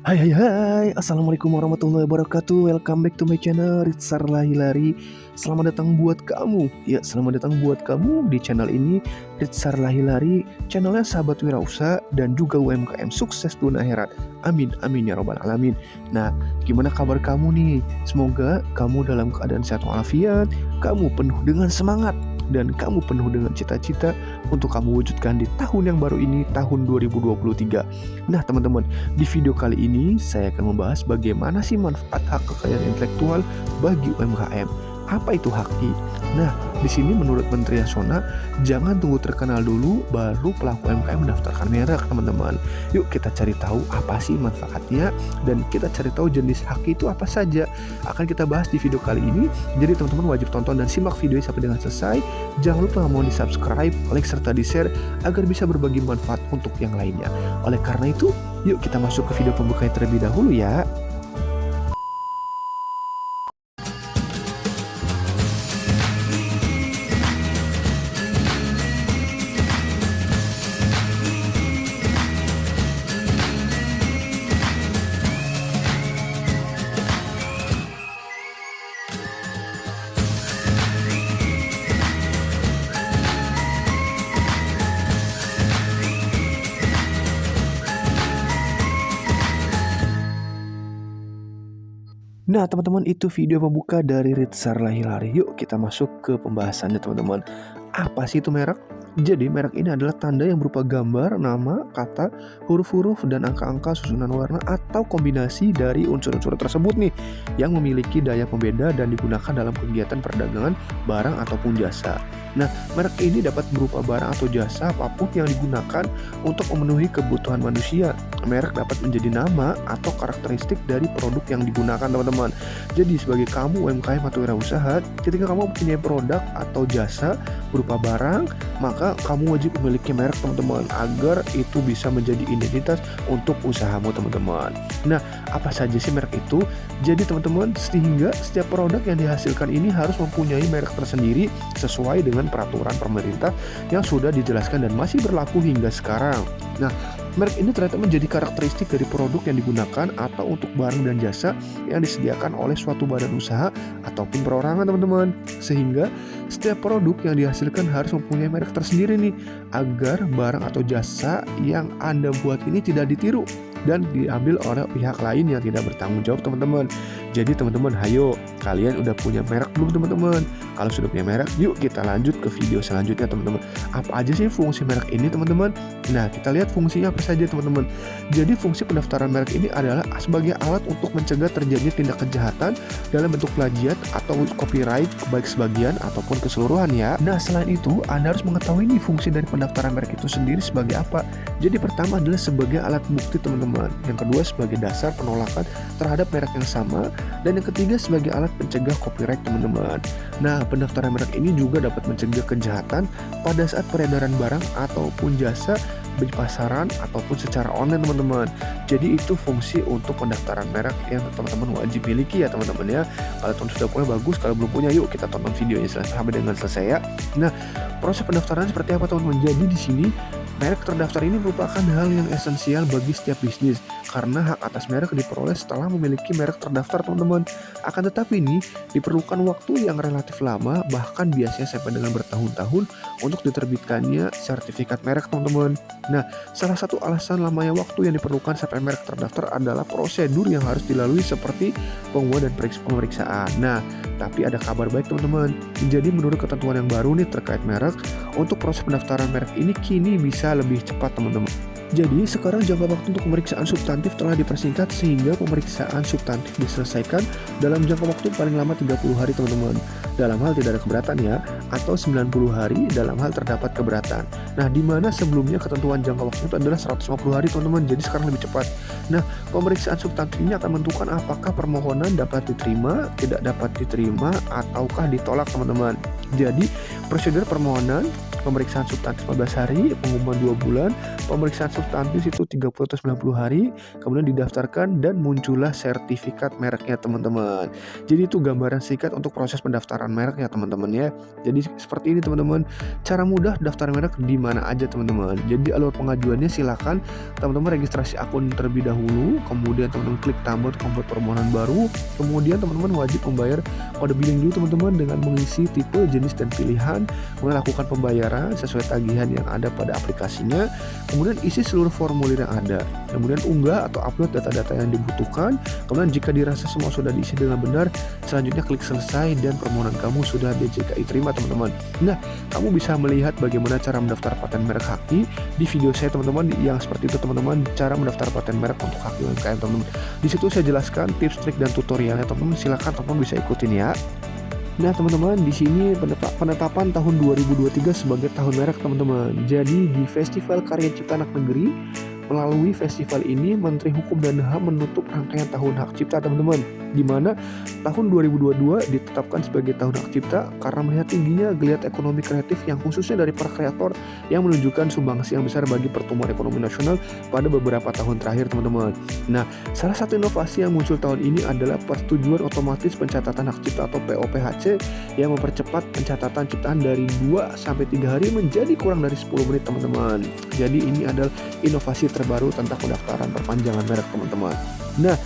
Hai hai hai, Assalamualaikum warahmatullahi wabarakatuh. Welcome back to my channel Ritsar Lahilari. Selamat datang buat kamu. Ya, selamat datang buat kamu di channel ini, Ritsar Lahilari. Channelnya sahabat wirausaha dan juga UMKM sukses dunia akhirat. Amin, amin ya robbal alamin. Nah, gimana kabar kamu nih? Semoga kamu dalam keadaan sehat walafiat, kamu penuh dengan semangat, dan kamu penuh dengan cita-cita untuk kamu wujudkan di tahun yang baru ini, tahun 2023. Nah teman-teman, di video kali ini saya akan membahas bagaimana sih manfaat hak kekayaan intelektual bagi UMKM. Apa itu HAKI? Nah, di sini menurut Menteri Yasona, jangan tunggu terkenal dulu baru pelaku UMKM mendaftarkan merek, teman-teman. Yuk kita cari tahu apa sih manfaatnya dan kita cari tahu jenis HAKI itu apa saja. Akan kita bahas di video kali ini. Jadi teman-teman wajib tonton dan simak video sampai dengan selesai. Jangan lupa mohon di-subscribe, like serta di-share agar bisa berbagi manfaat untuk yang lainnya. Oleh karena itu, yuk kita masuk ke video pembukaan terlebih dahulu ya. Nah teman-teman, itu video pembuka dari Ritsar Lahilari. Yuk kita masuk ke pembahasannya teman-teman. Apa sih itu merek? Jadi merek ini adalah tanda yang berupa gambar, nama, kata, huruf-huruf, dan angka-angka susunan warna atau kombinasi dari unsur-unsur tersebut nih yang memiliki daya pembeda dan digunakan dalam kegiatan perdagangan barang ataupun jasa. Nah, merek ini dapat berupa barang atau jasa apapun yang digunakan untuk memenuhi kebutuhan manusia. Merek dapat menjadi nama atau karakteristik dari produk yang digunakan, teman-teman. Jadi sebagai kamu UMKM atau wirausaha, ketika kamu mempunyai produk atau jasa berupa barang, maka kamu wajib memiliki merek, teman-teman, agar itu bisa menjadi identitas untuk usahamu, teman-teman. Nah, apa saja sih merek itu? Jadi teman-teman, sehingga setiap produk yang dihasilkan ini harus mempunyai merek tersendiri sesuai dengan peraturan pemerintah yang sudah dijelaskan dan masih berlaku hingga sekarang. Nah, merek ini ternyata menjadi karakteristik dari produk yang digunakan atau untuk barang dan jasa yang disediakan oleh suatu badan usaha ataupun perorangan, teman-teman. Sehingga setiap produk yang dihasilkan harus mempunyai merek tersendiri nih, agar barang atau jasa yang Anda buat ini tidak ditiru dan diambil oleh pihak lain yang tidak bertanggung jawab, teman-teman. Jadi teman-teman, hayo, kalian udah punya merek belum, teman-teman? Kalau sudah punya merek, yuk kita lanjut ke video selanjutnya, teman-teman. Apa aja sih fungsi merek ini, teman-teman? Nah, kita lihat fungsinya apa saja, teman-teman. Jadi fungsi pendaftaran merek ini adalah sebagai alat untuk mencegah terjadinya tindak kejahatan dalam bentuk plagiat atau copyright, baik sebagian ataupun keseluruhan ya. Nah, selain itu, Anda harus mengetahui nih fungsi dari pendaftaran merek itu sendiri sebagai apa. Jadi pertama adalah sebagai alat bukti, teman-teman. Yang kedua sebagai dasar penolakan terhadap merek yang sama, dan yang ketiga sebagai alat pencegah copyright, teman-teman. Nah, pendaftaran merek ini juga dapat mencegah kejahatan pada saat peredaran barang ataupun jasa di pasaran ataupun secara online, teman-teman. Jadi itu fungsi untuk pendaftaran merek yang teman-teman wajib miliki ya, teman-teman ya. Kalau teman sudah punya bagus, kalau belum punya yuk kita tonton videonya sampai dengan selesai ya. Nah, proses pendaftaran seperti apa, teman-teman? Jadi di sini merek terdaftar ini merupakan hal yang esensial bagi setiap bisnis karena hak atas merek diperoleh setelah memiliki merek terdaftar, teman-teman. Akan tetapi ini diperlukan waktu yang relatif lama, bahkan biasanya sampai dengan bertahun-tahun untuk diterbitkannya sertifikat merek, teman-teman. Nah, salah satu alasan lamanya waktu yang diperlukan sampai merek terdaftar adalah prosedur yang harus dilalui seperti pengumuman dan pemeriksaan. Nah, tapi ada kabar baik, teman-teman. Jadi menurut ketentuan yang baru nih terkait merek, untuk proses pendaftaran merek ini kini bisa lebih cepat, teman-teman. Jadi sekarang jangka waktu untuk pemeriksaan substantif telah dipersingkat sehingga pemeriksaan substantif diselesaikan dalam jangka waktu paling lama 30 hari, teman-teman. Dalam hal tidak ada keberatan ya, atau 90 hari dalam hal terdapat keberatan. Nah, di mana sebelumnya ketentuan jangka waktu itu adalah 150 hari, teman-teman. Jadi sekarang lebih cepat. Nah, pemeriksaan substantif ini akan menentukan apakah permohonan dapat diterima, tidak dapat diterima, ataukah ditolak, teman-teman. Jadi Prosedur permohonan, pemeriksaan substantif 14 hari, pengumuman 2 bulan, pemeriksaan substantif itu 30 atau 90 hari, kemudian didaftarkan dan muncullah sertifikat mereknya teman-teman. Jadi itu gambaran singkat untuk proses pendaftaran merek ya teman-teman ya. Jadi seperti ini teman-teman, cara mudah daftar merek di mana aja teman-teman. Jadi alur pengajuannya silakan teman-teman registrasi akun terlebih dahulu, kemudian teman-teman klik tambah untuk membuat permohonan baru, kemudian teman-teman wajib membayar kode billing dulu teman-teman dengan mengisi tipe, jenis dan pilihan, kemudian lakukan pembayaran sesuai tagihan yang ada pada aplikasinya, kemudian isi seluruh formulir yang ada, kemudian unggah atau upload data-data yang dibutuhkan, kemudian jika dirasa semua sudah diisi dengan benar, selanjutnya klik selesai dan permohonan kamu sudah DJKI terima teman-teman. Nah, kamu bisa melihat bagaimana cara mendaftar paten merek haki di video saya teman-teman yang seperti itu teman-teman, cara mendaftar paten merek untuk haki UMKM teman-teman. Di situ saya jelaskan tips, trik dan tutorialnya teman-teman, silakan teman-teman bisa ikutin ya. Nah teman-teman, di sini penetapan tahun 2023 sebagai tahun merek teman-teman. Jadi di Festival Karya Cipta Anak Negeri, melalui festival ini Menteri Hukum dan HAM menutup rangkaian tahun hak cipta teman-teman, di mana tahun 2022 ditetapkan sebagai tahun hak cipta karena melihat tingginya geliat ekonomi kreatif yang khususnya dari para kreator yang menunjukkan sumbangsi yang besar bagi pertumbuhan ekonomi nasional pada beberapa tahun terakhir teman-teman. Nah, salah satu inovasi yang muncul tahun ini adalah persetujuan otomatis pencatatan hak cipta atau POPHC yang mempercepat pencatatan ciptaan dari 2 sampai 3 hari menjadi kurang dari 10 menit teman-teman. Jadi ini adalah inovasi terbaru tentang pendaftaran perpanjangan merek teman-teman. Nah,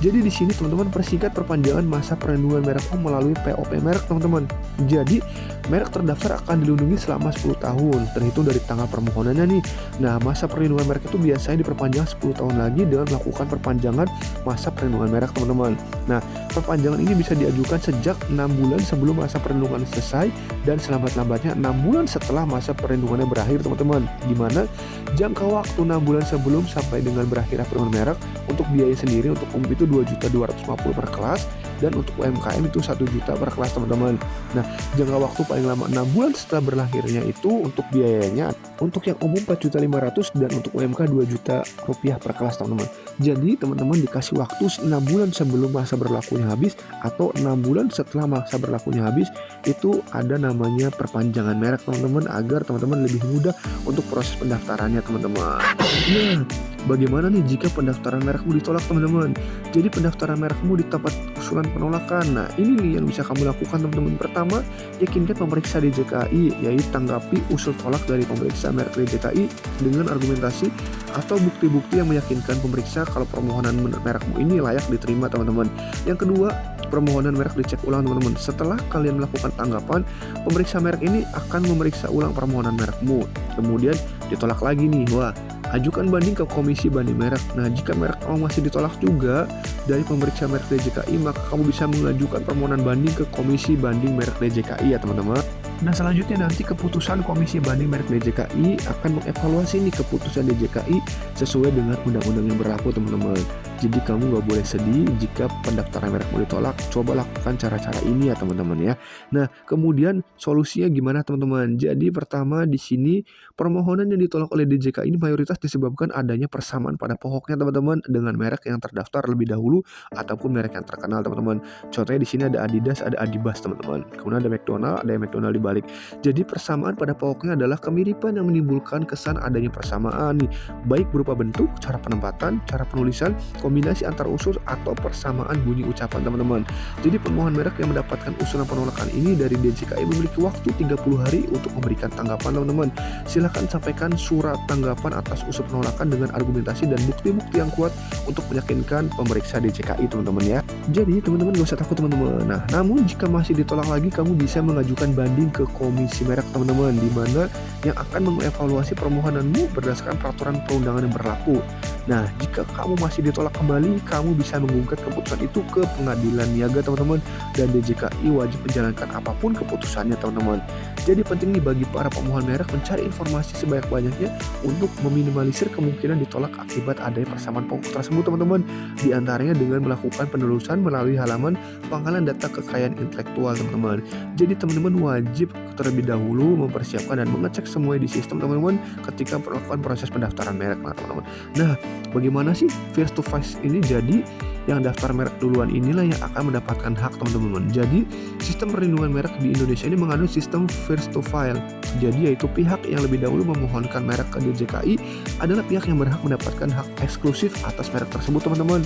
jadi di sini teman-teman persingkat perpanjangan masa perlindungan merek melalui POP merek teman-teman. Jadi merek terdaftar akan dilindungi selama 10 tahun terhitung dari tanggal permohonannya nih. Nah, masa perlindungan merek itu biasanya diperpanjang 10 tahun lagi dengan melakukan perpanjangan masa perlindungan merek teman-teman. Nah, perpanjangan ini bisa diajukan sejak 6 bulan sebelum masa perlindungan selesai dan selambat-lambatnya 6 bulan setelah masa perlindungannya berakhir teman-teman. Di mana jangka waktu 6 bulan sebelum sampai dengan berakhir perlindungan merek untuk biaya sendiri untuk umum itu 2.250.000 per kelas dan untuk UMKM itu 1 juta per kelas teman-teman. Nah, jangka waktu paling lama 6 bulan setelah berlahirnya itu untuk biayanya untuk yang umum 4.500.000 dan untuk UMK 2 juta rupiah per kelas teman-teman. Jadi teman-teman dikasih waktu 6 bulan sebelum masa berlakunya habis atau 6 bulan setelah masa berlakunya habis, itu ada namanya perpanjangan merek teman-teman agar teman-teman lebih mudah untuk proses pendaftarannya teman-teman. Nah, bagaimana nih jika pendaftaran merekmu ditolak teman-teman? Jadi pendaftaran merekmu di tempat usulan penolakan. Nah, ini nih yang bisa kamu lakukan teman-teman. Pertama, yakinkan pemeriksa DJKI, yaitu tanggapi usul tolak dari pemeriksa merek DJKI dengan argumentasi atau bukti-bukti yang meyakinkan pemeriksa kalau permohonan merekmu ini layak diterima teman-teman. Yang kedua, permohonan merek dicek ulang teman-teman. Setelah kalian melakukan tanggapan, pemeriksa merek ini akan memeriksa ulang permohonan merekmu. Kemudian ditolak lagi nih, wah, ajukan banding ke komisi banding merek. Nah, jika merek kamu masih ditolak juga dari pemeriksa merek DJKI, maka kamu bisa mengajukan permohonan banding ke komisi banding merek DJKI ya teman-teman. Nah, selanjutnya nanti keputusan komisi banding merek DJKI akan mengevaluasi nih keputusan DJKI sesuai dengan undang-undang yang berlaku teman-teman. Jadi kamu gak boleh sedih jika pendaftaran merekmu ditolak. Coba lakukan cara-cara ini ya teman-teman ya. Nah, kemudian solusinya gimana teman-teman? Jadi pertama di sini permohonan yang ditolak oleh DJKI ini mayoritas disebabkan adanya persamaan pada pokoknya teman-teman dengan merek yang terdaftar lebih dahulu ataupun merek yang terkenal teman-teman. Contohnya di sini ada Adidas, ada Adibas teman-teman. Kemudian ada McDonald, ada McDonald dibalik. Jadi persamaan pada pokoknya adalah kemiripan yang menimbulkan kesan adanya persamaan nih, baik berupa bentuk, cara penempatan, cara penulisan, kombinasi antar unsur atau persamaan bunyi ucapan teman-teman. Jadi pemohon merek yang mendapatkan usulan penolakan ini dari DJKI memiliki waktu 30 hari untuk memberikan tanggapan teman-teman. Silakan sampaikan surat tanggapan atas usul penolakan dengan argumentasi dan bukti-bukti yang kuat untuk meyakinkan pemeriksa DJKI teman-teman ya. Jadi teman-teman gak usah takut teman-teman. Nah, namun jika masih ditolak lagi, kamu bisa mengajukan banding ke komisi merek teman-teman, di mana yang akan mengevaluasi permohonanmu berdasarkan peraturan perundangan yang berlaku. Nah, jika kamu masih ditolak kembali, kamu bisa menggugat keputusan itu ke pengadilan niaga teman-teman, dan DJKI wajib menjalankan apapun keputusannya teman-teman. Jadi penting nih bagi para pemohon merek mencari informasi sebanyak-banyaknya untuk meminimalisir kemungkinan ditolak akibat adanya persamaan pokok tersebut teman-teman. Di antaranya dengan melakukan penelusuran melalui halaman pengalihan data kekayaan intelektual teman-teman. Jadi teman-teman wajib terlebih dahulu mempersiapkan dan mengecek semua di sistem teman-teman ketika melakukan proses pendaftaran merek teman-teman. Nah, bagaimana sih face to face ini? Jadi yang daftar merek duluan inilah yang akan mendapatkan hak teman-teman. Jadi sistem perlindungan merek di Indonesia ini mengandung sistem first to file. Jadi yaitu pihak yang lebih dahulu memohonkan merek ke DJKI adalah pihak yang berhak mendapatkan hak eksklusif atas merek tersebut teman-teman.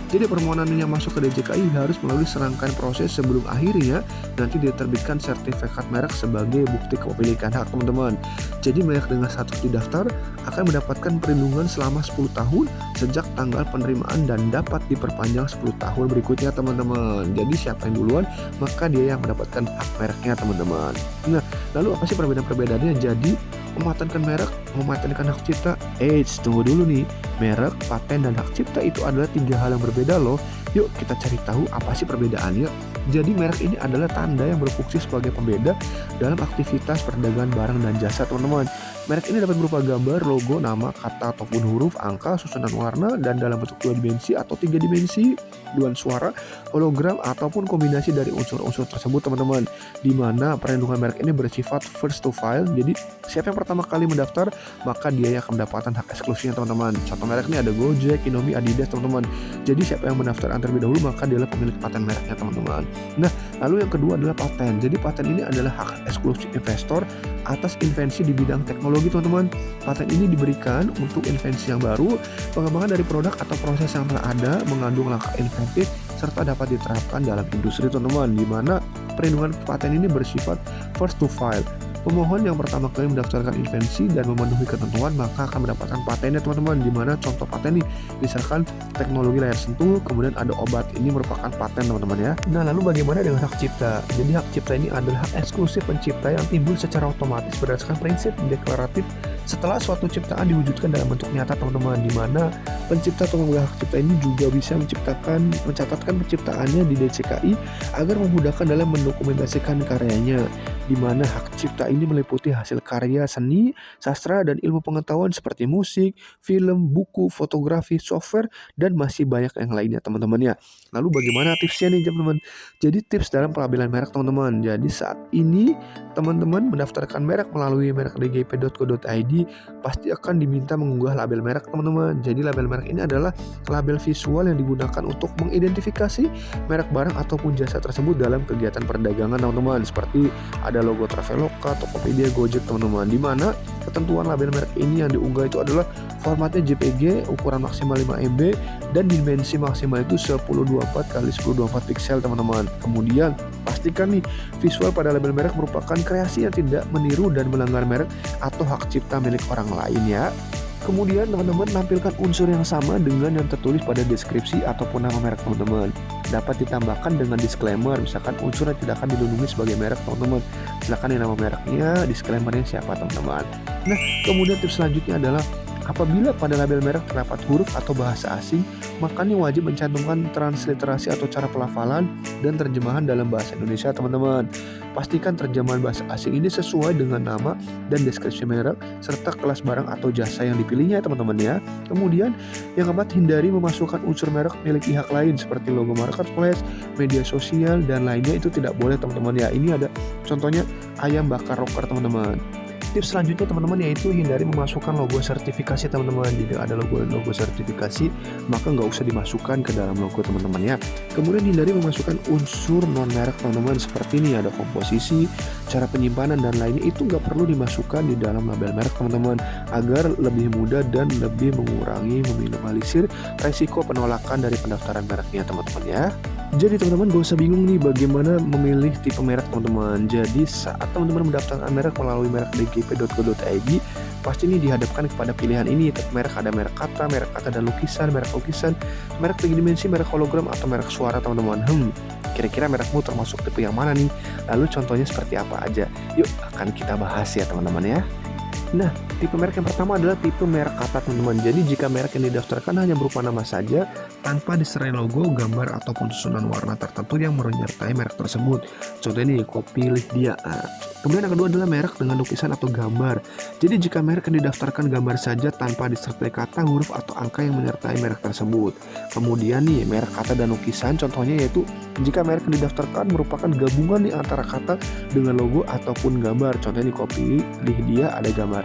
Jadi permohonan yang masuk ke DJKI harus melalui serangkaian proses sebelum akhirnya nanti diterbitkan sertifikat merek sebagai bukti kepemilikan hak teman-teman. Jadi merek dengan status didaftar akan mendapatkan perlindungan selama 10 tahun sejak tanggal penerimaan dan dapat diperpanjang 10 tahun berikutnya teman-teman. Jadi siapa yang duluan maka dia yang mendapatkan hak mereknya teman-teman. Nah, lalu apa sih perbedaan-perbedaannya? Jadi mematenkan merek, mematenkan hak cipta. Tunggu dulu nih. Merek, paten, dan hak cipta itu adalah 3 hal yang berbeda loh. Yuk kita cari tahu apa sih perbedaannya. Jadi merek ini adalah tanda yang berfungsi sebagai pembeda dalam aktivitas perdagangan barang dan jasa teman-teman. Merek ini dapat berupa gambar, logo, nama, kata ataupun huruf, angka, susunan warna, dan dalam bentuk 2 dimensi atau 3 dimensi, duaan suara, hologram, ataupun kombinasi dari unsur-unsur tersebut teman-teman. Dimana perlindungan merek ini bersifat first to file. Jadi siapa yang pertama kali mendaftar maka dia yang akan mendapatkan hak eksklusifnya teman-teman. Contoh merek ini ada Gojek, Indomie, Adidas teman-teman. Jadi siapa yang mendaftar terlebih dahulu maka dia adalah pemilik paten mereknya teman-teman. Nah, lalu yang kedua adalah paten. Jadi paten ini adalah hak eksklusif investor atas invensi di bidang teknologi teman-teman. Paten ini diberikan untuk invensi yang baru, pengembangan dari produk atau proses yang telah ada, mengandung langkah inventif serta dapat diterapkan dalam industri teman-teman. Di mana perlindungan paten ini bersifat first to file. Pemohon yang pertama kali mendaftarkan invensi dan memenuhi ketentuan maka akan mendapatkan patennya teman-teman. Dimana contoh paten nih, misalkan teknologi layar sentuh, kemudian ada obat, ini merupakan paten teman-teman ya. Nah, lalu bagaimana dengan hak cipta? Jadi hak cipta ini adalah hak eksklusif pencipta yang timbul secara otomatis berdasarkan prinsip deklaratif setelah suatu ciptaan diwujudkan dalam bentuk nyata teman-teman. Dimana pencipta atau pemegang hak cipta ini juga bisa mencatatkan penciptaannya di DJKI agar memudahkan dalam mendokumentasikan karyanya. Dimana hak cipta ini meliputi hasil karya seni, sastra, dan ilmu pengetahuan seperti musik, film, buku, fotografi, software, dan masih banyak yang lainnya teman-teman ya. Lalu bagaimana tipsnya nih teman-teman? Jadi tips dalam pelabelan merek teman-teman. Jadi saat ini teman-teman mendaftarkan merek melalui merek.djp.co.id pasti akan diminta mengunggah label merek teman-teman. Jadi label merek ini adalah label visual yang digunakan untuk mengidentifikasi merek barang ataupun jasa tersebut dalam kegiatan perdagangan teman-teman. Seperti ada logo Traveloka, Tokopedia, Gojek teman-teman. Di mana ketentuan label merek ini yang diunggah itu adalah formatnya JPG, ukuran maksimal 5 MB dan dimensi maksimal itu 1024 x 1024 pixel teman-teman. Kemudian pastikan nih visual pada label merek merupakan kreasi yang tidak meniru dan melanggar merek atau hak cipta milik orang lain ya. Kemudian teman-teman tampilkan unsur yang sama dengan yang tertulis pada deskripsi ataupun nama merek teman-teman. Dapat ditambahkan dengan disclaimer, misalkan unsur yang tidak akan dilindungi sebagai merek teman-teman. Silakan nama mereknya, disclaimernya siapa teman-teman. Nah, kemudian tips selanjutnya adalah apabila pada label merek terdapat huruf atau bahasa asing, maka ini wajib mencantumkan transliterasi atau cara pelafalan dan terjemahan dalam bahasa Indonesia teman-teman. Pastikan terjemahan bahasa asing ini sesuai dengan nama dan deskripsi merek serta kelas barang atau jasa yang dipilihnya teman-teman ya. Kemudian yang keempat, hindari memasukkan unsur merek milik pihak lain seperti logo marketplace, media sosial, dan lainnya, itu tidak boleh teman-teman ya. Ini ada contohnya ayam bakar rocker teman-teman. Tips selanjutnya teman-teman yaitu hindari memasukkan logo sertifikasi teman-teman. Jika ada logo sertifikasi maka nggak usah dimasukkan ke dalam logo teman-teman ya. Kemudian hindari memasukkan unsur non merek teman-teman seperti ini ada komposisi, cara penyimpanan dan lainnya, itu nggak perlu dimasukkan di dalam label merek teman-teman agar lebih mudah dan lebih mengurangi meminimalisir resiko penolakan dari pendaftaran mereknya teman-teman ya. Jadi teman-teman gak usah bingung nih bagaimana memilih tipe merek teman-teman. Jadi saat teman-teman mendaftarkan merek melalui merek.djp.co.id pasti ini dihadapkan kepada pilihan ini. Merek ada merek kata dan lukisan, merek lukisan, merek 3 dimensi, merek hologram, atau merek suara teman-teman. Kira-kira merekmu termasuk tipe yang mana nih? Lalu contohnya seperti apa aja? Yuk akan kita bahas ya teman-teman ya. Nah, tipe merek yang pertama adalah tipe merek kata teman-teman. Jadi jika merek yang didaftarkan hanya berupa nama saja tanpa disertai logo, gambar, ataupun susunan warna tertentu yang menyertai merek tersebut. Contohnya nih, kopi Lydia. Kemudian yang kedua adalah merek dengan lukisan atau gambar. Jadi jika merek yang didaftarkan gambar saja tanpa disertai kata, huruf, atau angka yang menyertai merek tersebut. Kemudian nih, merek kata dan lukisan contohnya yaitu jika merek yang didaftarkan merupakan gabungan nih antara kata dengan logo ataupun gambar. Contohnya nih, kopi Lydia ada gambarnya.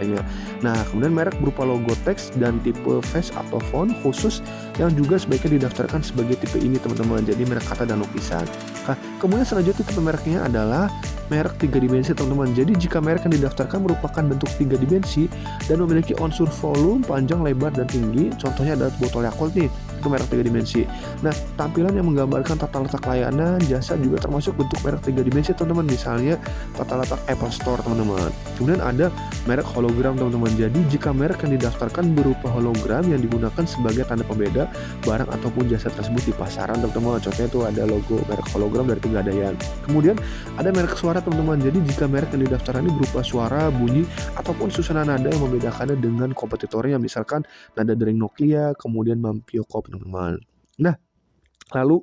Nah, kemudian merek berupa logo teks dan tipe face atau font khusus yang juga sebaiknya didaftarkan sebagai tipe ini teman-teman. Jadi merek kata dan lukisan. Nah, kemudian selanjutnya tipe mereknya adalah merek 3 dimensi teman-teman. Jadi jika merek yang didaftarkan merupakan bentuk 3 dimensi dan memiliki unsur volume, panjang, lebar, dan tinggi, contohnya adalah botol Yakult nih, itu merek 3 dimensi. Nah, tampilan yang menggambarkan tata letak layanan, jasa juga termasuk bentuk merek 3 dimensi teman-teman. Misalnya tata letak Apple Store teman-teman. Kemudian ada merek hologram teman-teman. Jadi jika merek yang didaftarkan berupa hologram yang digunakan sebagai tanda pembeda barang ataupun jasa tersebut di pasaran teman-teman. Contohnya itu ada logo merek hologram dari Pegadaian. Kemudian ada merek suara teman-teman. Jadi jika merek yang didaftarkan ini berupa suara, bunyi ataupun susunan nada yang membedakannya dengan kompetitornya, misalkan nada dering Nokia, kemudian Mampioko teman-teman. Nah, lalu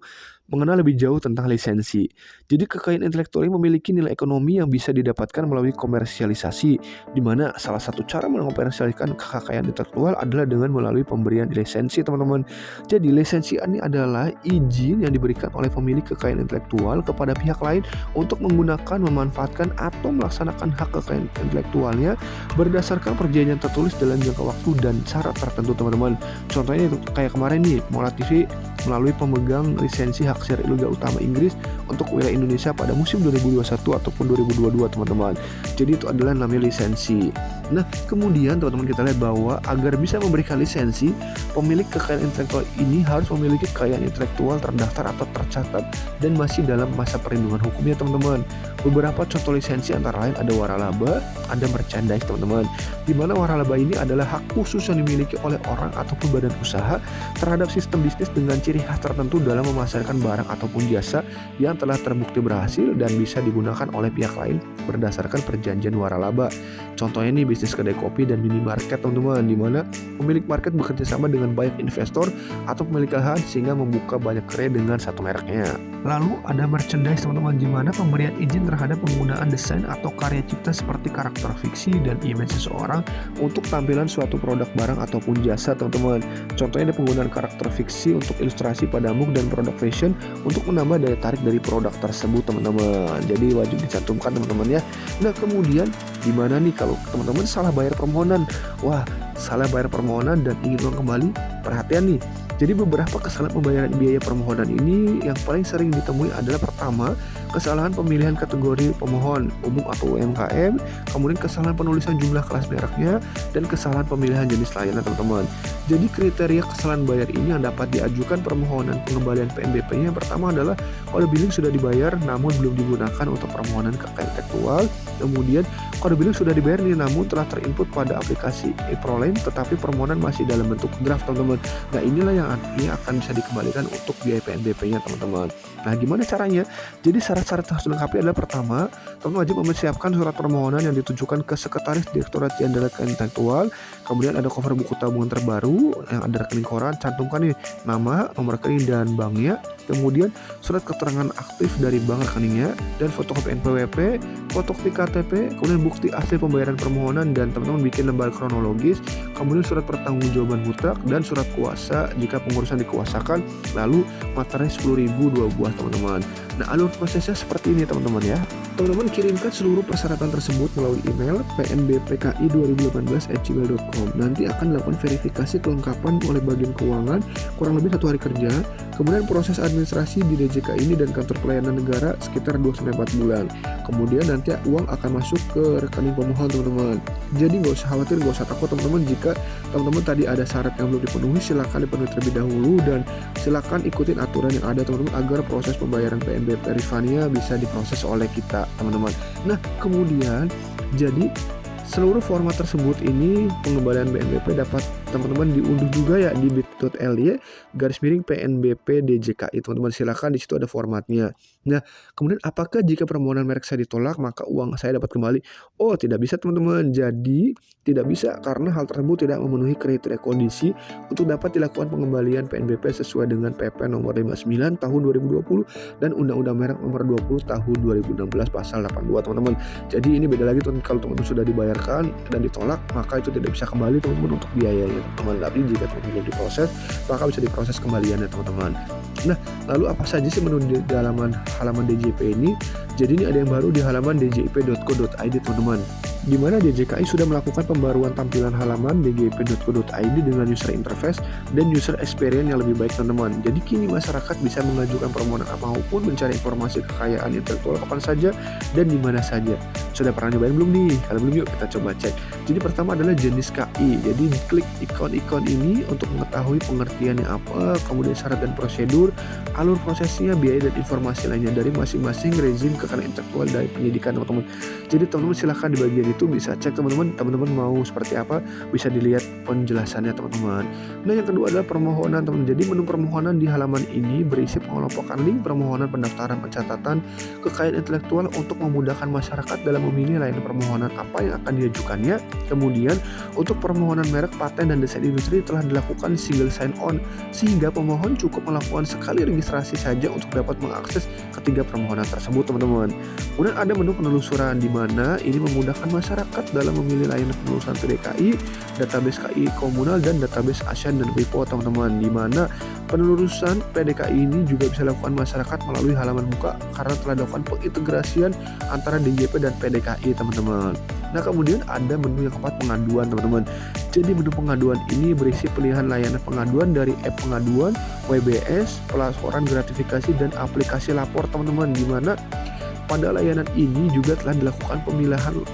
mengenal lebih jauh tentang lisensi. Jadi kekayaan intelektual ini memiliki nilai ekonomi yang bisa didapatkan melalui komersialisasi, di mana salah satu cara mengomersialkan kekayaan intelektual adalah dengan melalui pemberian lisensi teman-teman. Jadi lisensi ini adalah izin yang diberikan oleh pemilik kekayaan intelektual kepada pihak lain untuk menggunakan, memanfaatkan atau melaksanakan hak kekayaan intelektualnya berdasarkan perjanjian tertulis dalam jangka waktu dan syarat tertentu teman-teman. Contohnya itu kayak kemarin nih, Mola TV melalui pemegang lisensi hak siar Liga Utama Inggris untuk wilayah Indonesia pada musim 2021 ataupun 2022 teman-teman. Jadi itu adalah namanya lisensi. Nah, kemudian teman-teman kita lihat bahwa agar bisa memberikan lisensi, pemilik kekayaan intelektual ini harus memiliki kekayaan intelektual terdaftar atau tercatat dan masih dalam masa perlindungan hukumnya teman-teman. Beberapa contoh lisensi antara lain ada waralaba, ada merchandise teman-teman. Di mana waralaba ini adalah hak khusus yang dimiliki oleh orang ataupun badan usaha terhadap sistem bisnis dengan ciri khas tertentu dalam memasarkan barang ataupun jasa yang telah terbukti berhasil dan bisa digunakan oleh pihak lain berdasarkan perjanjian waralaba. Contohnya nih bisnis kedai kopi dan minimarket teman-teman, di mana pemilik market bekerja sama dengan banyak investor atau pemilik lahan sehingga membuka banyak gerai dengan satu mereknya. Lalu ada merchandise teman-teman, di mana pemberian izin terhadap penggunaan desain atau karya cipta seperti karakter fiksi dan image seseorang untuk tampilan suatu produk barang ataupun jasa teman-teman. Contohnya ada penggunaan karakter fiksi untuk ilustrasi pada mug dan produk fashion untuk menambah daya tarik dari produk tersebut teman-teman. Jadi wajib dicantumkan teman-teman ya. Nah, kemudian gimana nih kalau teman-teman salah bayar permohonan? Wah, salah bayar permohonan dan ingin uang kembali? Perhatian nih. Jadi beberapa kesalahan pembayaran biaya permohonan ini yang paling sering ditemui adalah pertama, kesalahan pemilihan kategori pemohon umum atau UMKM, kemudian kesalahan penulisan jumlah kelas mereknya, dan kesalahan pemilihan jenis layanan teman-teman. Jadi kriteria kesalahan bayar ini yang dapat diajukan permohonan pengembalian PNBP-nya yang pertama adalah kode billing sudah dibayar namun belum digunakan untuk permohonan kekayaan intelektual. Kemudian kode billing sudah dibayar nih namun telah terinput pada aplikasi e-Proline tetapi permohonan masih dalam bentuk draft teman-teman. Nah, inilah yang artinya akan bisa dikembalikan untuk biaya PNBP-nya teman-teman. Nah, gimana caranya? Jadi syarat-syarat harus dilengkapi adalah pertama, teman wajib mempersiapkan surat permohonan yang ditujukan ke Sekretaris Direktorat Jenderal Kekayaan Intelektual. Kemudian ada cover buku tabungan terbaru yang ada rekening koran, cantumkan nih nama, nomor rekening dan banknya. Kemudian surat keterangan aktif dari bank rekeningnya dan fotokopi NPWP, fotokopi KTP, kemudian bukti asli pembayaran permohonan dan teman-teman bikin lembar kronologis, kemudian surat pertanggungjawaban mutlak dan surat kuasa jika pengurusan dikuasakan, lalu materai 10.000 2 buah teman-teman. Nah, alur prosesnya seperti ini teman-teman ya. Teman-teman kirimkan seluruh persyaratan tersebut melalui email pnbpki2018@gmail.com. Nanti akan dilakukan verifikasi kelengkapan oleh bagian keuangan kurang lebih 1 hari kerja. Kemudian proses administrasi di DJK ini dan kantor pelayanan negara sekitar 2-4 bulan. Kemudian nanti uang akan masuk ke rekening pemohon teman-teman. Jadi nggak usah khawatir, nggak usah takut teman-teman jika teman-teman tadi ada syarat yang belum dipenuhi, silakan dipenuhi terlebih dahulu dan silakan ikutin aturan yang ada teman-teman agar proses pembayaran PNBP refundnya bisa diproses oleh kita teman-teman. Nah, kemudian jadi seluruh format tersebut ini pengembalian PNBP dapat teman-teman diunduh juga ya di bit.ly/PNBP DJKI teman-teman. Silakan di situ ada formatnya. Nah, kemudian apakah jika permohonan merek saya ditolak maka uang saya dapat kembali? Oh, tidak bisa teman-teman. Jadi tidak bisa karena hal tersebut tidak memenuhi kriteria kondisi untuk dapat dilakukan pengembalian PNBP sesuai dengan PP nomor 59 tahun 2020 dan Undang-Undang Merek nomor 20 tahun 2016 pasal 82 teman-teman. Jadi ini beda lagi teman, kalau teman-teman sudah dibayarkan dan ditolak maka itu tidak bisa kembali teman-teman untuk biayanya teman-teman. Tapi jika teman-teman belum diproses maka bisa diproses kembaliannya teman-teman. Nah, lalu apa saja sih menu di halaman DJP ini? Jadi ini ada yang baru di halaman djip.co.id teman-teman. di mana DJKI sudah melakukan pembaruan tampilan halaman dgp.co.id dengan user interface dan user experience yang lebih baik teman-teman. Jadi kini masyarakat bisa mengajukan permohonan maupun mencari informasi kekayaan intelektual kapan saja dan di mana saja. Sudah pernah nyobain belum nih? Kalau belum, yuk kita coba cek. Jadi pertama adalah jenis KI. Jadi klik ikon-ikon ini untuk mengetahui pengertiannya apa, kemudian syarat dan prosedur, alur prosesnya, biaya dan informasi lainnya dari masing-masing rezim kekayaan intelektual dari pendidikan teman-teman. Jadi teman-teman silahkan di bagian itu bisa cek teman-teman mau seperti apa, bisa dilihat penjelasannya teman-teman. Nah yang kedua adalah permohonan teman-teman. Jadi menu permohonan di halaman ini berisi pengelompokan link permohonan pendaftaran pencatatan kekayaan intelektual untuk memudahkan masyarakat dalam memilih layanan permohonan apa yang akan diajukannya. Kemudian untuk permohonan merek, paten dan desain industri telah dilakukan single sign on sehingga pemohon cukup melakukan sekali registrasi saja untuk dapat mengakses ketiga permohonan tersebut teman-teman. Kemudian ada menu penelusuran di mana ini memudahkan masyarakat dalam memilih layanan penelusuran PDKI, database KI komunal dan database ASEAN dan WIPO teman-teman. Di mana penelusuran PDKI ini juga bisa dilakukan masyarakat melalui halaman buka karena telah dilakukan pengintegrasian antara DJP dan PDKI teman-teman. Nah kemudian ada menu yang keempat, pengaduan teman-teman. Jadi menu pengaduan ini berisi pilihan layanan pengaduan dari app pengaduan, WBS, pelaporan gratifikasi dan aplikasi lapor teman-teman. Di mana pada layanan ini juga telah dilakukan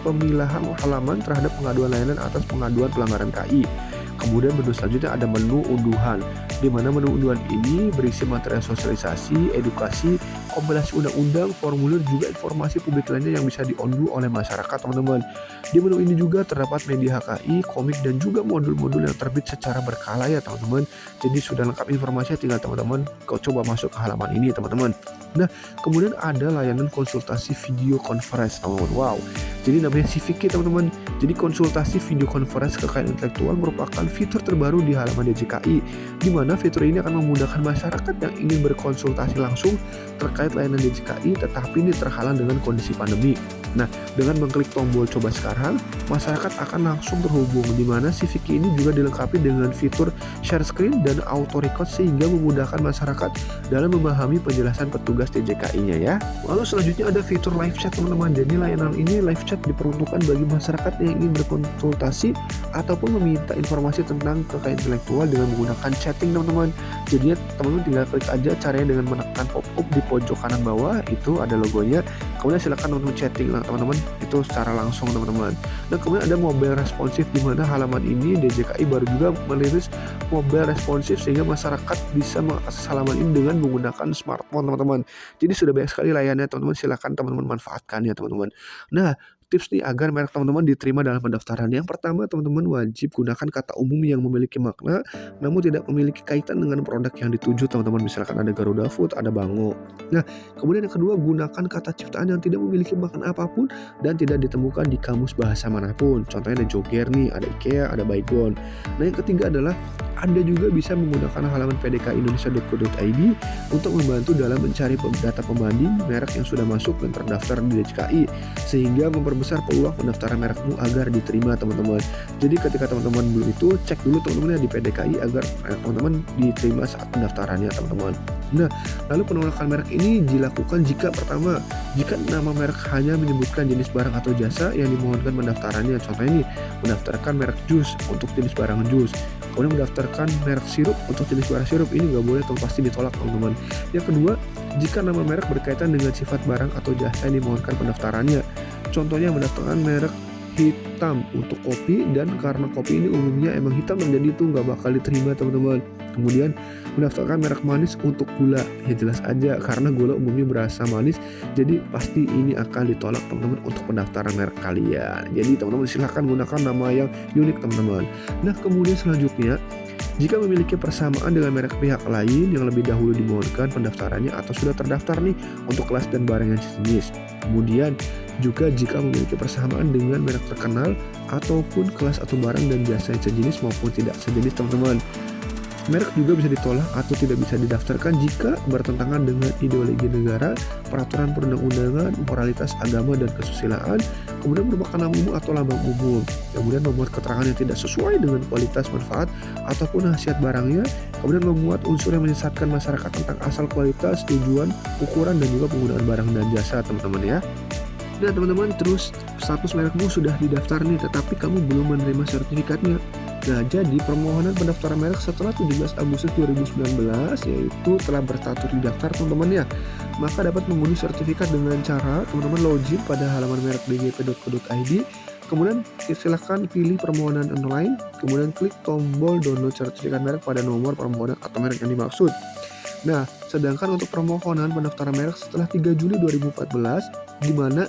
pemilahan halaman terhadap pengaduan layanan atas pengaduan pelanggaran KI. Kemudian menu selanjutnya ada menu unduhan, di mana menu unduhan ini berisi materi sosialisasi, edukasi, kompilasi undang-undang, formulir juga informasi publik lainnya yang bisa diunduh oleh masyarakat teman-teman. Di menu ini juga terdapat media HKI, komik dan juga modul-modul yang terbit secara berkala ya teman-teman. Jadi sudah lengkap informasinya, tinggal teman-teman kau coba masuk ke halaman ini teman-teman. Nah kemudian ada layanan konsultasi video conference teman-teman. Wow, jadi namanya CVK teman-teman. Jadi konsultasi video conference kekayaan intelektual merupakan fitur terbaru di halaman DJKI, di mana fitur ini akan memudahkan masyarakat yang ingin berkonsultasi langsung terkait layanan DJKI tetapi ini terhalang dengan kondisi pandemi. Nah, dengan mengklik tombol coba sekarang, masyarakat akan langsung terhubung, di mana CVK ini juga dilengkapi dengan fitur share screen dan auto record sehingga memudahkan masyarakat dalam memahami penjelasan petugas DJKI-nya ya. Lalu selanjutnya ada fitur live chat teman-teman. Jadi layanan ini live chat diperuntukkan bagi masyarakat yang ingin berkonsultasi ataupun meminta informasi tentang kekayaan intelektual dengan menggunakan chatting teman-teman. Jadi teman-teman tinggal klik aja caranya dengan menekan pop-up di pojok kanan bawah, itu ada logonya. Kemudian silakan teman-teman chatting teman-teman itu secara langsung teman-teman. Dan kemudian ada mobile responsif, di mana halaman ini DJKI baru juga merilis mobile responsif sehingga masyarakat bisa mengakses halaman ini dengan menggunakan smartphone teman-teman. Jadi sudah banyak sekali layannya teman-teman, silakan teman-teman manfaatkan ya teman-teman. Nah tips nih agar merek teman-teman diterima dalam pendaftaran. Yang pertama, teman-teman wajib gunakan kata umum yang memiliki makna namun tidak memiliki kaitan dengan produk yang dituju teman-teman. Misalkan ada Garuda Food, ada Bango. Nah kemudian yang kedua, gunakan kata ciptaan yang tidak memiliki makna apapun dan tidak ditemukan di kamus bahasa manapun. Contohnya ada Jogger nih, ada IKEA, ada Baygon. Nah yang ketiga adalah Anda juga bisa menggunakan halaman pdkindonesia.co.id untuk membantu dalam mencari data pembanding merek yang sudah masuk dan terdaftar di DJKI, sehingga memperbesar peluang pendaftaran merekmu agar diterima teman-teman. Jadi ketika teman-teman belum itu, cek dulu teman-teman ya di PDKI agar teman-teman diterima saat pendaftarannya teman-teman. Nah lalu penolakan merek ini dilakukan jika pertama, jika nama merek hanya menyebutkan jenis barang atau jasa yang dimohonkan pendaftarannya. Contohnya ini, mendaftarkan merek jus untuk jenis barang jus, kemudian mendaftarkan merek sirup untuk jenis barang sirup, ini nggak boleh, pasti ditolak teman-teman. Yang kedua, jika nama merek berkaitan dengan sifat barang atau jasa yang dimohonkan pendaftarannya. Contohnya mendaftarkan merek hitam untuk kopi, dan karena kopi ini umumnya emang hitam dan jadi itu nggak bakal diterima teman-teman. Kemudian mendaftarkan merek manis untuk gula, ya jelas aja karena gula umumnya berasa manis, jadi pasti ini akan ditolak teman-teman untuk pendaftaran merek kalian. Jadi teman-teman silahkan gunakan nama yang unik teman-teman. Nah kemudian selanjutnya, jika memiliki persamaan dengan merek pihak lain yang lebih dahulu dimohonkan pendaftarannya atau sudah terdaftar nih untuk kelas dan barang yang sejenis. Kemudian juga jika memiliki persamaan dengan merek terkenal ataupun kelas atau barang dan jasa yang sejenis maupun tidak sejenis teman-teman. Merek juga bisa ditolak atau tidak bisa didaftarkan jika bertentangan dengan ideologi negara, peraturan perundang-undangan, moralitas agama dan kesusilaan, kemudian merupakan nama umum atau lambang umum, kemudian memuat keterangan yang tidak sesuai dengan kualitas manfaat ataupun khasiat barangnya, kemudian memuat unsur yang menyesatkan masyarakat tentang asal kualitas, tujuan, ukuran dan juga penggunaan barang dan jasa teman-teman ya. Nah teman-teman, terus status merekmu sudah didaftar nih, tetapi kamu belum menerima sertifikatnya. Nah, jadi permohonan pendaftaran merek setelah 17 Agustus 2019 yaitu telah berstatus didaftar teman-teman ya. Maka dapat mengunduh sertifikat dengan cara teman-teman login pada halaman merek dgip.co.id. Kemudian silakan pilih permohonan online, kemudian klik tombol download sertifikat merek pada nomor permohonan atau merek yang dimaksud. Nah, sedangkan untuk permohonan pendaftaran merek setelah 3 Juli 2014, di mana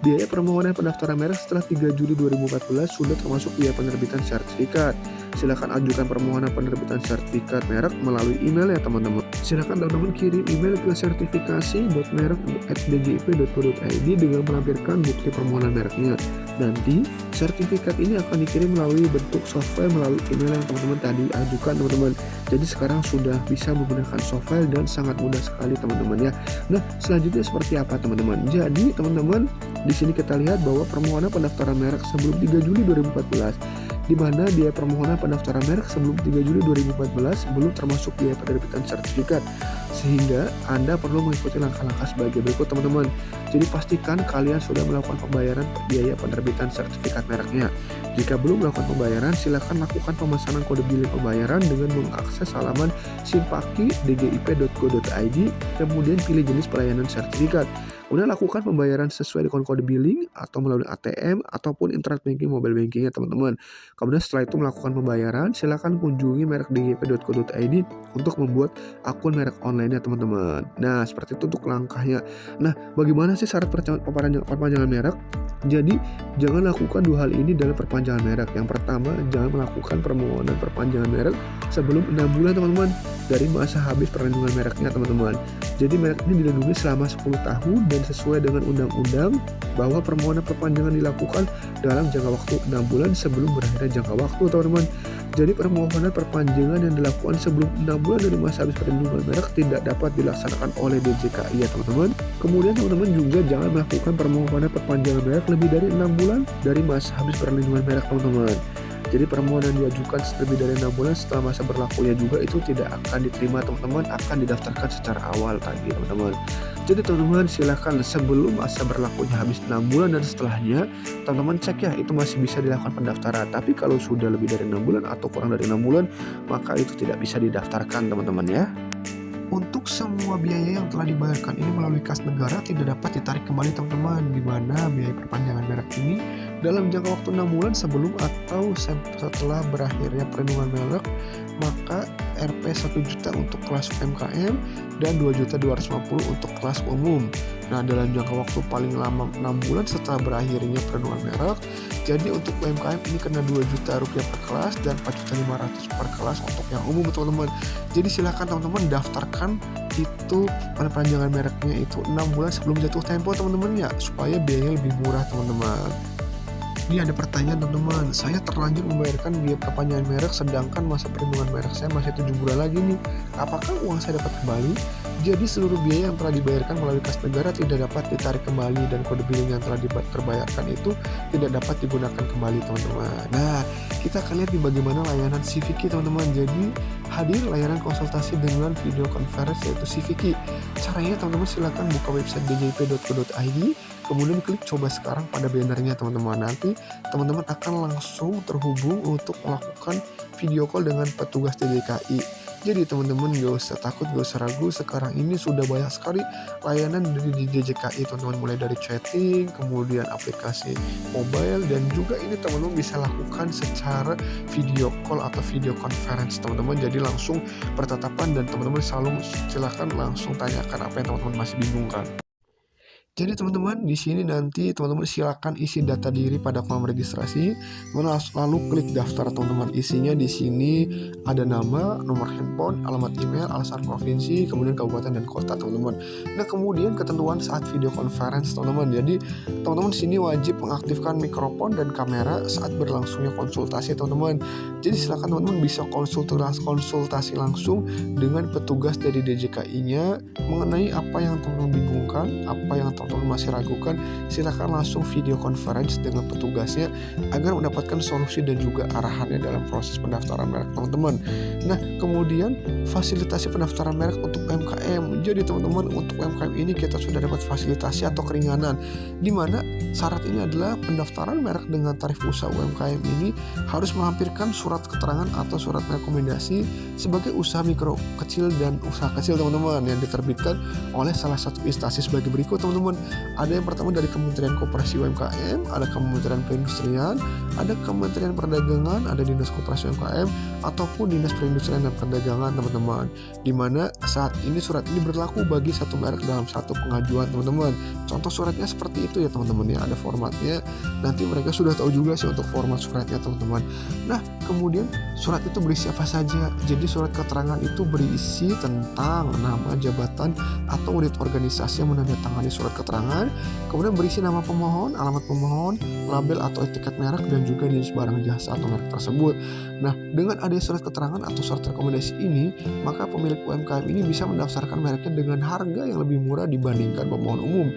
biaya permohonan pendaftaran merek setelah 3 Juli 2014 sudah termasuk biaya penerbitan sertifikat. Silakan ajukan permohonan penerbitan sertifikat merek melalui email ya teman-teman. Silakan teman-teman kirim email ke sertifikasi.merek@dgip.co.id dengan melampirkan bukti permohonan mereknya. Nanti sertifikat ini akan dikirim melalui bentuk software melalui email yang teman-teman tadi ajukan teman-teman. Jadi sekarang sudah bisa menggunakan software dan sangat mudah sekali teman-teman ya. Nah, selanjutnya seperti apa teman-teman? Jadi teman-teman, di sini kita lihat bahwa permohonan pendaftaran merek sebelum 3 Juli 2014, di mana biaya permohonan pendaftaran merek sebelum 3 Juli 2014 belum termasuk biaya penerbitan sertifikat. Sehingga Anda perlu mengikuti langkah-langkah sebagai berikut teman-teman. Jadi pastikan kalian sudah melakukan pembayaran biaya penerbitan sertifikat mereknya. Jika belum melakukan pembayaran, silakan lakukan pemesanan kode billing pembayaran dengan mengakses halaman simpaki.dgip.co.id, kemudian pilih jenis pelayanan sertifikat. Kemudian lakukan pembayaran sesuai dengan kode billing atau melalui ATM ataupun internet banking mobile banking ya teman-teman. Kemudian setelah itu melakukan pembayaran, silakan kunjungi merek dgip.co.id untuk membuat akun merek online ya teman-teman. Nah, seperti itu untuk langkahnya. Nah, bagaimana sih syarat perpanjangan merek? Jadi, jangan lakukan dua hal ini dalam perpanjangan merek. Yang pertama, jangan melakukan permohonan perpanjangan merek sebelum 6 bulan teman-teman dari masa habis perlindungan mereknya teman-teman. Jadi merek ini dilindungi selama 10 tahun dan sesuai dengan undang-undang bahwa permohonan perpanjangan dilakukan dalam jangka waktu 6 bulan sebelum berakhirnya jangka waktu teman-teman. Jadi permohonan perpanjangan yang dilakukan sebelum 6 bulan dari masa habis perlindungan merek tidak dapat dilaksanakan oleh DJKI ya teman-teman. Kemudian teman-teman juga jangan melakukan permohonan perpanjangan merek lebih dari 6 bulan dari masa habis perlindungan merek teman-teman. Jadi permohonan diajukan lebih dari 6 bulan setelah masa berlakunya juga itu tidak akan diterima teman-teman, akan didaftarkan secara awal tadi teman-teman. Jadi teman-teman silahkan sebelum masa berlakunya habis 6 bulan dan setelahnya teman-teman cek ya itu masih bisa dilakukan pendaftaran. Tapi kalau sudah lebih dari 6 bulan atau kurang dari 6 bulan maka itu tidak bisa didaftarkan teman-teman ya. Untuk semua biaya yang telah dibayarkan ini melalui kas negara tidak dapat ditarik kembali teman-teman, di mana biaya perpanjangan merek ini dalam jangka waktu 6 bulan sebelum atau setelah berakhirnya perlindungan merek, maka Rp 1 juta untuk kelas UMKM dan 2.250.000 untuk kelas umum. Nah, dalam jangka waktu paling lama 6 bulan setelah berakhirnya perlindungan merek, jadi untuk UMKM ini kena Rp2 juta per kelas dan Rp4.500.000 per kelas untuk yang umum teman-teman. Jadi silakan teman-teman daftarkan itu perpanjangan mereknya itu 6 bulan sebelum jatuh tempo teman-teman ya, supaya biayanya lebih murah teman-teman. Ini ada pertanyaan teman-teman, saya terlanjur membayarkan biaya perpanjangan merek sedangkan masa perlindungan merek saya masih 7 bulan lagi nih. Apakah uang saya dapat kembali? Jadi seluruh biaya yang telah dibayarkan melalui kas negara tidak dapat ditarik kembali dan kode billing yang telah terbayarkan itu tidak dapat digunakan kembali teman-teman. Nah, kita akan lihat di bagaimana layanan CVQ teman-teman. Jadi hadir layanan konsultasi dengan video conference yaitu CVQ. Caranya teman-teman silakan buka website djip.co.id, kemudian klik coba sekarang pada bannernya teman-teman. Nanti teman-teman akan langsung terhubung untuk melakukan video call dengan petugas DJKI. Jadi teman-teman gak usah takut, gak usah ragu, sekarang ini sudah banyak sekali layanan dari DJKI teman-teman, mulai dari chatting, kemudian aplikasi mobile, dan juga ini teman-teman bisa lakukan secara video call atau video conference teman-teman. Jadi langsung bertatapan dan teman-teman selalu silahkan langsung tanyakan apa yang teman-teman masih bingung kan. Jadi teman-teman di sini nanti teman-teman silakan isi data diri pada kolom registrasi, lalu klik daftar teman-teman. Isinya di sini ada nama, nomor handphone, alamat email, asal provinsi, kemudian kabupaten dan kota teman-teman. Nah kemudian ketentuan saat video conference teman-teman. Jadi teman-teman di sini wajib mengaktifkan mikrofon dan kamera saat berlangsungnya konsultasi teman-teman. Jadi silakan teman-teman bisa konsultasi langsung dengan petugas dari DJKI-nya mengenai apa yang teman-teman bingungkan, apa yang teman-teman teman-teman masih ragukan, silakan langsung video conference dengan petugasnya agar mendapatkan solusi dan juga arahannya dalam proses pendaftaran merek teman-teman. Nah, kemudian fasilitasi pendaftaran merek untuk UMKM. Jadi teman-teman, untuk UMKM ini kita sudah dapat fasilitasi atau keringanan, di mana syarat ini adalah pendaftaran merek dengan tarif usaha UMKM ini harus melampirkan surat keterangan atau surat rekomendasi sebagai usaha mikro kecil dan usaha kecil teman-teman, yang diterbitkan oleh salah satu instansi sebagai berikut teman-teman. Ada yang pertama dari Kementerian Koperasi UMKM, ada Kementerian Perindustrian, ada Kementerian Perdagangan, ada Dinas Koperasi UMKM, ataupun Dinas Perindustrian dan Perdagangan teman-teman. Dimana saat ini surat ini berlaku bagi satu merek dalam satu pengajuan teman-teman. Contoh suratnya seperti itu ya teman-teman ya, ada formatnya. Nanti mereka sudah tahu juga sih untuk format suratnya teman-teman. Nah, kemudian surat itu berisi apa saja? Jadi surat keterangan itu berisi tentang nama, jabatan, atau unit organisasi yang menandatangani surat keterangan, kemudian berisi nama pemohon, alamat pemohon, label atau etiket merek, dan juga jenis barang jasa atau merek tersebut. Nah, dengan adanya surat keterangan atau surat rekomendasi ini, maka pemilik UMKM ini bisa mendaftarkan mereknya dengan harga yang lebih murah dibandingkan pemohon umum.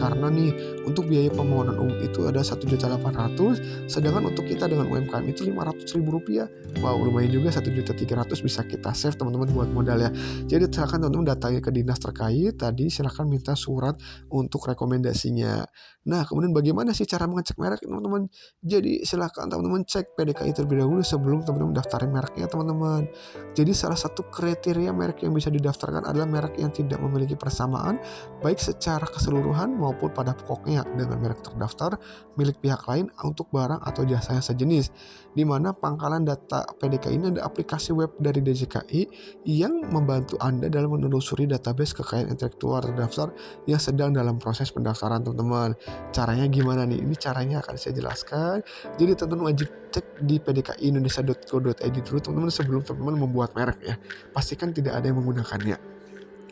Karena nih, untuk biaya pemohonan umum itu ada 1.800.000, sedangkan untuk kita dengan UMKM itu Rp500.000. Wow, lumayan juga, 1.300.000 bisa kita save teman-teman buat modal ya. Jadi silakan teman-teman datangi ke dinas terkait, tadi silakan minta surat untuk rekomendasinya. Nah, kemudian bagaimana sih cara mengecek merek teman-teman? Jadi silakan teman-teman cek PDKI terlebih dahulu sebelum teman-teman daftarin mereknya teman-teman. Jadi salah satu kriteria merek yang bisa didaftarkan adalah merek yang tidak memiliki persamaan baik secara keseluruhan maupun pada pokoknya dengan merek terdaftar milik pihak lain untuk barang atau jasa yang sejenis. Di mana pangkalan data PDKI ini ada aplikasi web dari DJKI yang membantu Anda dalam menelusuri database kekayaan intelektual terdaftar yang sedang dalam proses pendaftaran teman-teman. Caranya gimana nih? Ini caranya akan saya jelaskan. Jadi teman-teman wajib cek di pdkiindonesia.go.id dulu teman-teman sebelum teman-teman membuat merek ya. Pastikan tidak ada yang menggunakannya.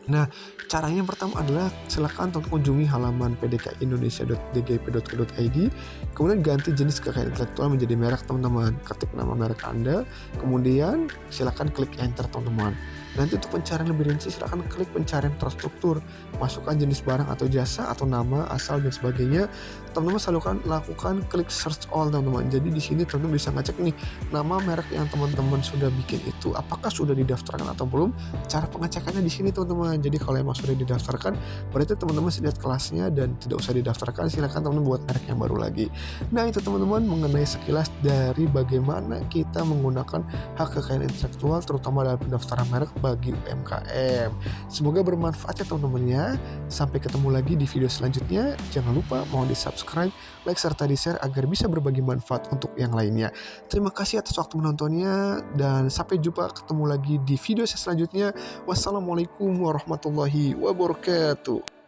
Nah, caranya yang pertama adalah silakan kunjungi halaman pdkiindonesia.dgp.go.id, kemudian ganti jenis kekayaan intelektual menjadi merek teman-teman. Ketik nama merek Anda, kemudian silakan klik enter teman-teman. Nanti untuk pencarian lebih rinci silakan klik pencarian terstruktur, masukkan jenis barang atau jasa atau nama, asal dan sebagainya. Teman-teman selalu lakukan klik search all teman-teman. Jadi di sini teman-teman bisa ngecek nih nama merek yang teman-teman sudah bikin itu apakah sudah didaftarkan atau belum. Cara pengecekannya di sini teman-teman. Jadi kalau emang sudah didaftarkan, berarti teman-teman lihat kelasnya, dan tidak usah didaftarkan silakan teman-teman buat merek yang baru lagi. Nah, itu teman-teman mengenai sekilas dari bagaimana kita menggunakan hak kekayaan intelektual terutama dalam pendaftaran merek bagi UMKM. Semoga bermanfaat ya teman-teman ya. Sampai ketemu lagi di video selanjutnya. Jangan lupa mohon di subscribe, like, serta di share agar bisa berbagi manfaat untuk yang lainnya. Terima kasih atas waktu menontonnya, dan sampai jumpa ketemu lagi di video selanjutnya. Wassalamualaikum warahmatullahi wabarakatuh.